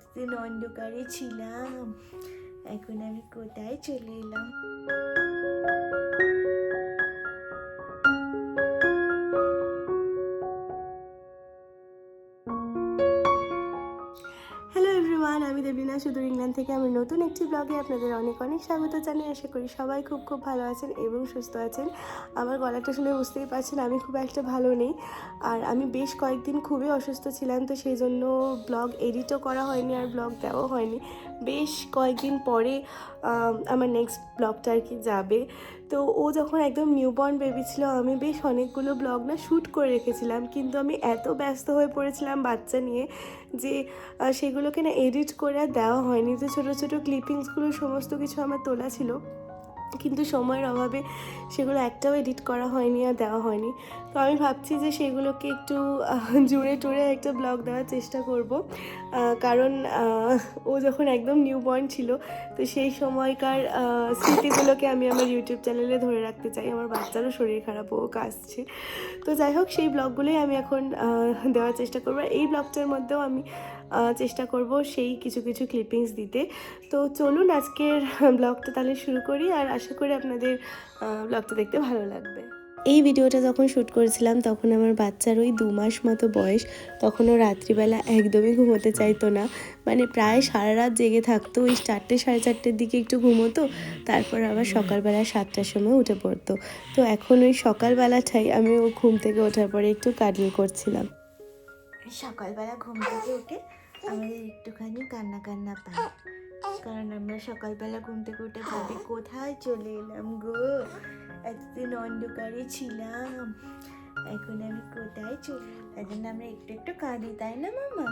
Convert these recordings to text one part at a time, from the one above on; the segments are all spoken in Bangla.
এতদিন অন্ধকারে ছিলাম, এখন আমি কোথায় চলে এলাম। হ্যালো এভরিওয়ান, আমি দেবলীনা সুদূর ইংল্যান্ড থেকে আমি নতুন একটি ব্লগে আপনাদের অনেক অনেক স্বাগত জানাই। আশা করি সবাই খুব খুব ভালো আছেন এবং সুস্থ আছেন। আমার গলাটা শুনে বুঝতেই পারছেন আমি খুব একটা ভালো নেই, আর আমি বেশ কয়েকদিন খুবই অসুস্থ ছিলাম, তো সেই জন্য ব্লগ এডিটও করা হয়নি আর ব্লগ দেওয়াও হয়নি। বেশ কয়েকদিন পরে আমার নেক্সট ব্লগটা আর কি যাবে। তো ও যখন একদম নিউবর্ন বেবি ছিল আমি বেশ অনেকগুলো ব্লগ না শ্যুট করে রেখেছিলাম, কিন্তু আমি এত ব্যস্ত হয়ে পড়েছিলাম বাচ্চা নিয়ে যে সেগুলোকে না এডিট করে আর দেওয়া হয়নি। তো ছোটো ছোটো ক্লিপিংসগুলো সমস্ত কিছু আমার তোলা ছিল, কিন্তু সময়ের অভাবে সেগুলো একটাও এডিট করা হয়নি আর দেওয়া হয়নি। তো আমি ভাবছি যে সেগুলোকে একটু জুড়ে টুড়ে একটা ব্লগ দেওয়ার চেষ্টা করব, কারণ ও যখন একদম নিউবর্ন ছিল তো সেই সময়কার স্মৃতিগুলোকে আমি আমার ইউটিউব চ্যানেলে ধরে রাখতে চাই। আমার বাচ্চারও শরীর খারাপ, ও কাশছে। তো যাই হোক, সেই ব্লগগুলোই আমি এখন দেওয়ার চেষ্টা করবো। এই ব্লগটার মধ্যেও আমি চেষ্টা করব সেই কিছু কিছু ক্লিপিংস দিতে। তো চলুন আজকের ব্লগটা তাহলে শুরু করি, আর আশা করি আপনাদের ব্লগটা দেখতে ভালো লাগবে। এই ভিডিওটা যখন শ্যুট করেছিলাম তখন আমার বাচ্চার ওই 2 মাস মতো বয়স। তখন ও রাত্রিবেলা একদমই ঘুমোতে চাইতো না, মানে প্রায় সারা রাত জেগে থাকতো। ওই 4টে সাড়ে 4টের দিকে একটু ঘুমোতো, তারপর আবার সকালবেলা 7টার সময় উঠে পড়তো। তো এখন ওই সকালবেলাটাই আমি ও ঘুম থেকে ওঠার পরে একটু কাডল করছিলাম। সকালবেলা ঘুম থেকে উঠে আমাদের একটুখানি কান্না কান্না পায়, কারণ আমরা সকালবেলা ঘুম থেকে উঠে ভাবি কোথায় চলে এলাম গো, এতদিন অন্ধকারে ছিলাম, এখন আমি কোথায় চলে। তাই জন্য আমরা একটু একটু কাঁদি, তাই না মামা?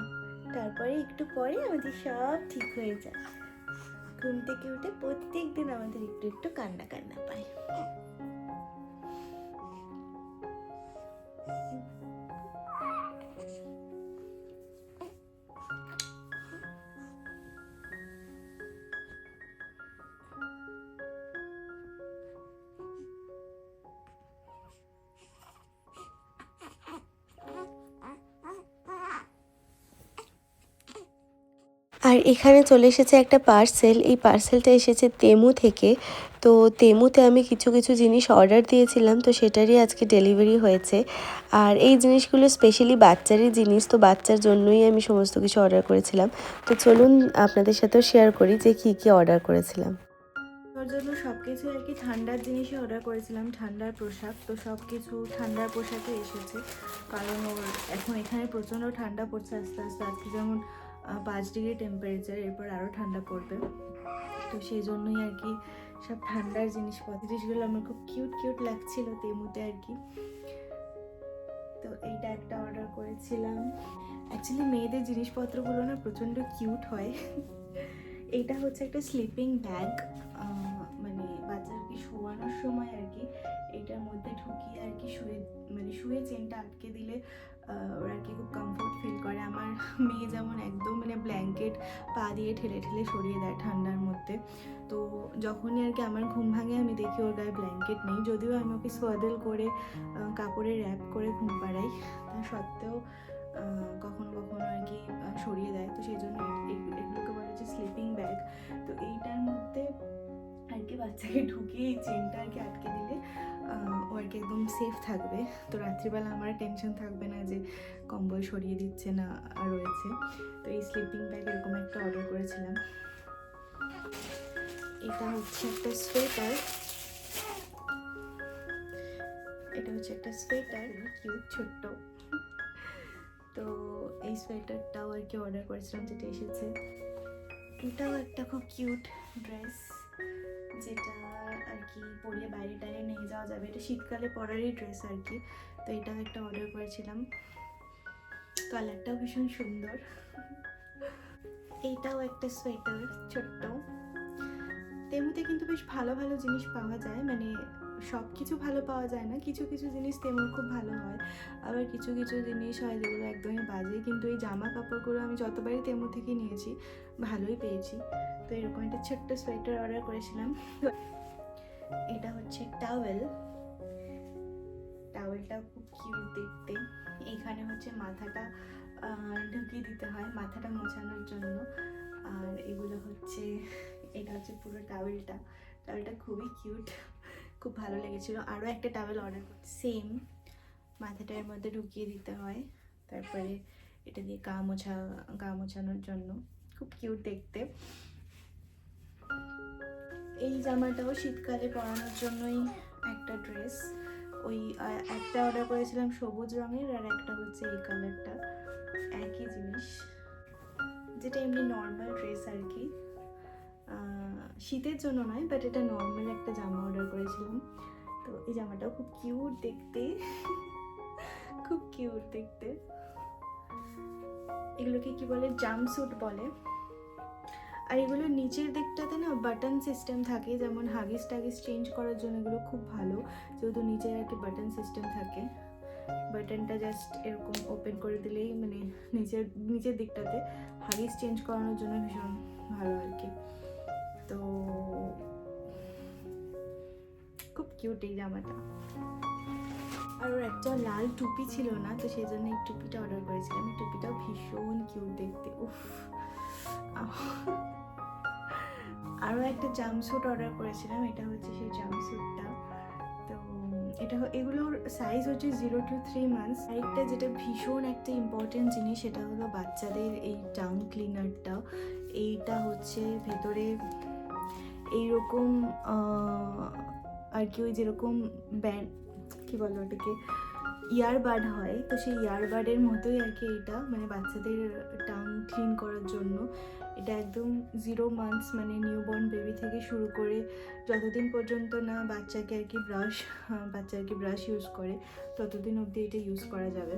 তারপরে একটু পরে আমাদের সব ঠিক হয়ে যায়। ঘুম থেকে উঠে প্রত্যেক দিন আমাদের একটু একটু কান্না কান্না পায়। আর এখানে চলে এসেছে একটা পার্সেল। এই পার্সেলটা এসেছে তেমু থেকে। তো তেমুতে আমি কিছু কিছু জিনিস অর্ডার দিয়েছিলাম, তো সেটারই আজকে ডেলিভারি হয়েছে। আর এই জিনিসগুলো স্পেশালি বাচ্চারই জিনিস, তো বাচ্চার জন্যই আমি সমস্ত কিছু অর্ডার করেছিলাম। তো চলুন আপনাদের সাথেও শেয়ার করি যে কী কী অর্ডার করেছিলাম। ওর জন্য সব কিছু আর কি ঠান্ডার জিনিসই অর্ডার করেছিলাম, ঠান্ডার পোশাক। তো সব কিছু ঠান্ডার পোশাকে এসেছে, কারণ ওর এখন এখানে প্রচণ্ড ঠান্ডা পড়ছে আস্তে আস্তে। আজকে যেমন 5 ডিগ্রি টেম্পারেচার, এরপর আরও ঠান্ডা পড়বে। তো সেই জন্যই আর কি সব ঠান্ডার জিনিসগুলো আমার খুব কিউট কিউট লাগছিল তেমুতে আর কি। তো এইটা একটা অর্ডার করেছিলাম। অ্যাকচুয়ালি মেয়েদের জিনিসপত্রগুলো না প্রচণ্ড কিউট হয়। এইটা হচ্ছে একটা স্লিপিং ব্যাগ, মানে বাচ্চাকে শোয়ানোর সময় আর কি এটার মধ্যে ঢুকিয়ে আর কি শুয়ে চেনটা আটকে দিলে ওরা আর কি খুব কমফোর্ট ফিল করে। আমার মেয়ে যেমন একদম মানে ব্ল্যাঙ্কেট পা দিয়ে ঠেলে ঠেলে সরিয়ে দেয় ঠান্ডার মধ্যে। তো যখনই আর কি আমার ঘুম ভাঙে আমি দেখি ওর গায়ে ব্ল্যাঙ্কেট নেই, যদিও আমি ওকে সোয়াডল করে কাপড়ে র্যাপ করে ঘুম পাড়াই, তা সত্ত্বেও কখনো কখনো আর কি সরিয়ে দেয়। তো সেই জন্য এগুলোকে বলা হচ্ছে স্লিপিং ব্যাগ। তো এইটার মধ্যে আর কি বাচ্চাকে ঢুকিয়ে এই চেনটা আর কি আটকে দিলে ও আর কি একদম সেফ থাকবে। তো রাত্রিবেলা আমার টেনশন থাকবে না যে কম্বল সরিয়ে দিচ্ছে না রয়েছে। তো এই স্লিপিং ব্যাগ এরকম একটা অর্ডার করেছিলাম। এটা হচ্ছে একটা সোয়েটার, কিউট ছোট্ট। তো এই সোয়েটারটাও আর কি অর্ডার করেছিলাম, যেটা এসেছে। এটাও একটা খুব কিউট ড্রেস, যেটা আর কি পরিয়ে বাইরে টাইরে নিয়ে যাওয়া যাবে। এটা শীতকালে পরারই ড্রেস আর কি। তো এটাও একটা অর্ডার করেছিলাম, কালারটাও ভীষণ সুন্দর। এইটাও একটা সোয়েটার ছোট্ট। তেমুতে কিন্তু বেশ ভালো ভালো জিনিস পাওয়া যায়, মানে সব কিছু ভালো পাওয়া যায় না, কিছু কিছু জিনিস তেমুর খুব ভালো হয়, আবার কিছু কিছু জিনিস হয় যেগুলো একদমই বাজে। কিন্তু এই জামা কাপড়গুলো আমি যতবারই তেমু থেকে নিয়েছি ভালোই পেয়েছি। তো এরকম একটা ছোট্ট সোয়েটার অর্ডার করেছিলাম। এটা হচ্ছে টাওয়েলটাও খুব কিউট দেখতে। এইখানে হচ্ছে মাথাটা ঢুকিয়ে দিতে হয় মাথাটা মোছানোর জন্য। আর এগুলো হচ্ছে, এটা হচ্ছে পুরো টাওয়েলটা খুবই কিউট, খুব ভালো লেগেছিলো। আরও একটা টাওয়েল অর্ডার করতে, সেম মাথাটার মধ্যে ঢুকিয়ে দিতে হয়, তারপরে এটা দিয়ে গা মোছানোর জন্য, খুব কিউট দেখতে। এই জামাটাও শীতকালে পরানোর জন্যই একটা ড্রেস, ওই একটা অর্ডার করেছিলাম সবুজ রঙের, আর একটা হচ্ছে এই কালারটা, একই জিনিস, যেটা এমনি নর্মাল ড্রেস আর কি, শীতের জন্য নয়, বাট এটা নর্মাল একটা জামা অর্ডার করেছিলাম। তো এই জামাটাও খুব কিউট দেখতে, খুব কিউট দেখতে। এগুলোকে কি বলে, জাম্পস্যুট বলে। আর এগুলো নিচের দিকটাতে না বাটন সিস্টেম থাকে, যেমন হাগিস টাগিস চেঞ্জ করার জন্য এগুলো খুব ভালো, যেহেতু নিচের আর কি বাটন সিস্টেম থাকে। বাটনটা জাস্ট এরকম ওপেন করে দিলেই মানে নিচের দিকটাতে হাগিস চেঞ্জ করানোর জন্য ভীষণ ভালো আর কি। তো খুব কিউট এই জামাটা। আর ওর একটা লাল টুপি ছিল না, তো সেই জন্য এই টুপিটা অর্ডার করেছিলাম। এই টুপিটাও ভীষণ কিউট দেখতে, উফ। আরও একটা জাম্পস্যুট অর্ডার করেছিলাম, এটা হচ্ছে সেই জাম্পস্যুটটা। তো এগুলোর সাইজ হচ্ছে 0 to 3 months। আরেকটা যেটা ভীষণ একটা ইম্পর্টেন্ট জিনিস, সেটা হলো বাচ্চাদের এই টাং ক্লিনারটা। এইটা হচ্ছে ভেতরে এইরকম আর কি, ওই যেরকম ব্যান্ড কি বলো ওটাকে, ইয়ারবাড হয়, তো সেই ইয়ারবাডের মতোই আর কি এইটা, মানে বাচ্চাদের টাং ক্লিন করার জন্য। এটা একদম 0 months মানে নিউবর্ন বেবি থেকে শুরু করে যতদিন পর্যন্ত না বাচ্চাকে আর কি ব্রাশ ইউজ করে, ততদিন অবধি এটা ইউজ করা যাবে।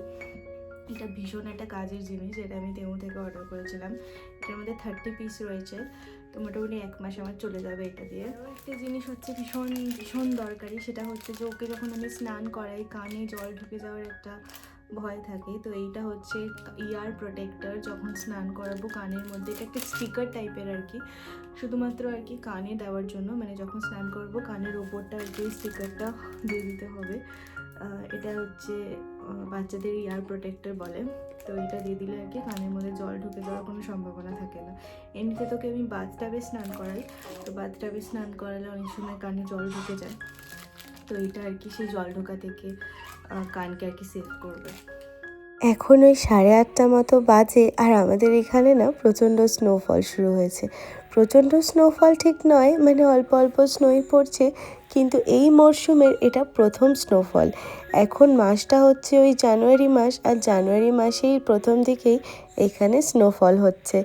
এটা ভীষণ একটা কাজের জিনিস, এটা আমি তেমু থেকে অর্ডার করেছিলাম। এটার মধ্যে 30 পিস রয়েছে, তো মোটামুটি 1 মাস আমার চলে যাবে এটা দিয়ে। একটা জিনিস হচ্ছে ভীষণ ভীষণ দরকারি, সেটা হচ্ছে যে ওকে যখন আমি স্নান করাই কানে জল ঢুকে যাওয়ার একটা ভয় থাকে, তো এইটা হচ্ছে ইয়ার প্রোটেক্টর। যখন স্নান করাবো কানের মধ্যে, এটা একটা স্টিকার টাইপের আর কি, শুধুমাত্র আর কি কানে দেওয়ার জন্য, মানে যখন স্নান করবো কানের ওপরটা আর কি স্টিকারটা দিয়ে দিতে হবে। এটা হচ্ছে বাচ্চাদের ইয়ার প্রোটেক্টর বলে। তো এটা দিয়ে দিলে আর কি কানের মধ্যে জল ঢুকে যাওয়ার কোনো সম্ভাবনা থাকে না। এমনিতে তোকে আমি বাথটাবে স্নান করাই, তো বাথটাবে স্নান করালে অনেক সময় কানে জল ঢুকে যায়, তো এটা আর কি সেই জল ঢোকা থেকে কানকে আর কি সেভ করবে। এখন ওই 8:30 মতো বাজে, আর আমাদের এখানে না প্রচণ্ড স্নোফল শুরু হয়েছে। প্রচণ্ড স্নোফল ঠিক নয়, মানে অল্প অল্প স্নোই পড়ছে, কিন্তু এই মরশুমের এটা প্রথম স্নোফল। এখন মাসটা হচ্ছে ওই জানুয়ারি মাস, আর জানুয়ারি মাসেই প্রথম দিকেই এখানে স্নোফল হচ্ছে।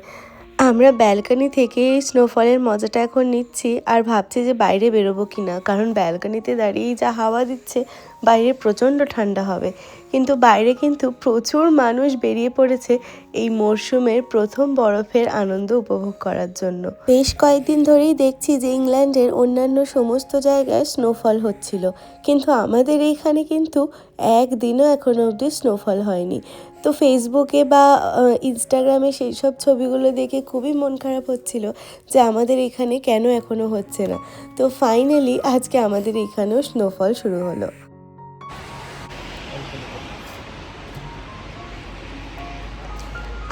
আমরা ব্যালকনি থেকে এই স্নোফলের মজাটা এখন নিচ্ছি, আর ভাবছি যে বাইরে বেরোবো কি না, কারণ ব্যালকনিতে দাঁড়িয়েই যা হাওয়া দিচ্ছে, বাইরে প্রচণ্ড ঠান্ডা হবে। কিন্তু বাইরে কিন্তু প্রচুর মানুষ বেরিয়ে পড়েছে এই মরশুমের প্রথম বরফের আনন্দ উপভোগ করার জন্য। বেশ কয়েকদিন ধরেই দেখছি যে ইংল্যান্ডের অন্যান্য সমস্ত জায়গায় স্নোফল হচ্ছিল, কিন্তু আমাদের এইখানে কিন্তু একদিনও এখনো অবধি স্নোফল হয়নি। তো ফেসবুকে বা ইনস্টাগ্রামে সেই সব ছবিগুলো দেখে খুবই মন খারাপ হচ্ছিল যে আমাদের এখানে কেন এখনও হচ্ছে না। তো ফাইনালি আজকে আমাদের এখানেও স্নোফল শুরু হলো।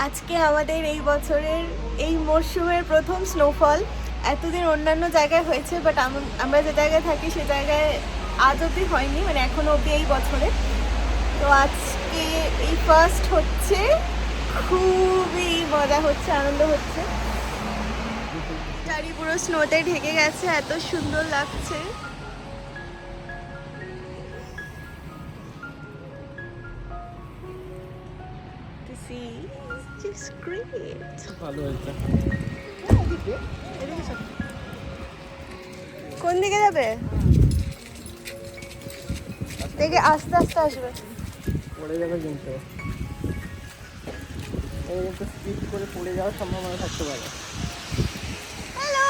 আজকে আমাদের এই বছরের এই মরশুমের প্রথম স্নোফল। এতদিন অন্যান্য জায়গায় হয়েছে, বাট আমরা যে জায়গায় থাকি সে জায়গায় আজ অবধি হয়নি, মানে এখনো অবধি এই বছরে। তো আজকে এই ফার্স্ট হচ্ছে, খুবই মজা হচ্ছে, আনন্দ হচ্ছে। চারি পুরো স্নোতে ঢেকে গেছে, এত সুন্দর লাগছে। কোন দিকে যাবে? দেখে আস্তে আস্তে আসবে, পড়ে যাবে কিন্তু স্পিড করে পড়ে যাওয়ার সম্ভাবনা থাকতে পারে। হ্যালো,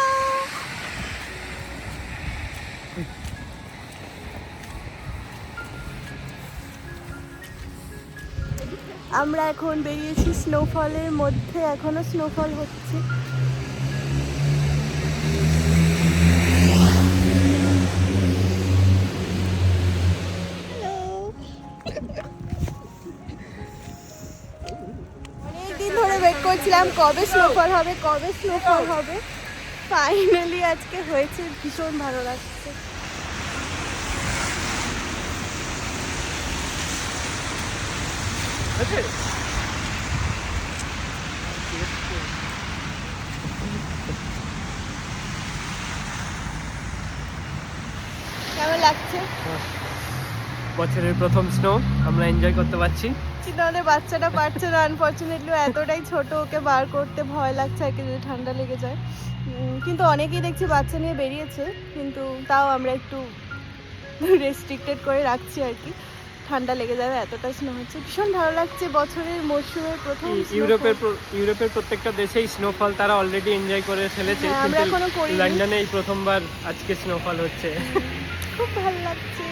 আমরা এখন বেরিয়েছি স্নোফলের মধ্যে, এখনো স্নোফল হচ্ছে। ওয়েট করছিলাম কবে স্নোফল হবে ফাইনালি আজকে হয়েছে, ভীষণ ভালো লাগছে। কেমন লাগছে? বছরের প্রথম স্নো আমরা এনজয় করতে পারছি। কিন্তু আমাদের বাচ্চাটা পারছে না, আনফর্চুনেটলি এতটাই ছোট, ওকে বার করতে ভয় লাগছে আর কি, যদি ঠান্ডা লেগে যায়। কিন্তু অনেকেই দেখছি বাচ্চা নিয়ে বেরিয়েছে, কিন্তু তাও আমরা একটু রেস্ট্রিক্টেড করে রাখছি আর কি, ঠান্ডা লেগে যাবে এতটা স্নো হচ্ছে। ভীষণ ভালো লাগছে, বছরের মরশুমের প্রথম ইউরোপের প্রত্যেকটা দেশেই স্নোফল তারা অলরেডি এনজয় করে ফেলেছে, হ্যাঁ, আমরা কিন্তু এখনো করিনি। লন্ডনে এই প্রথমবার আজকে স্নোফল হচ্ছে। খুব ভালো লাগছে।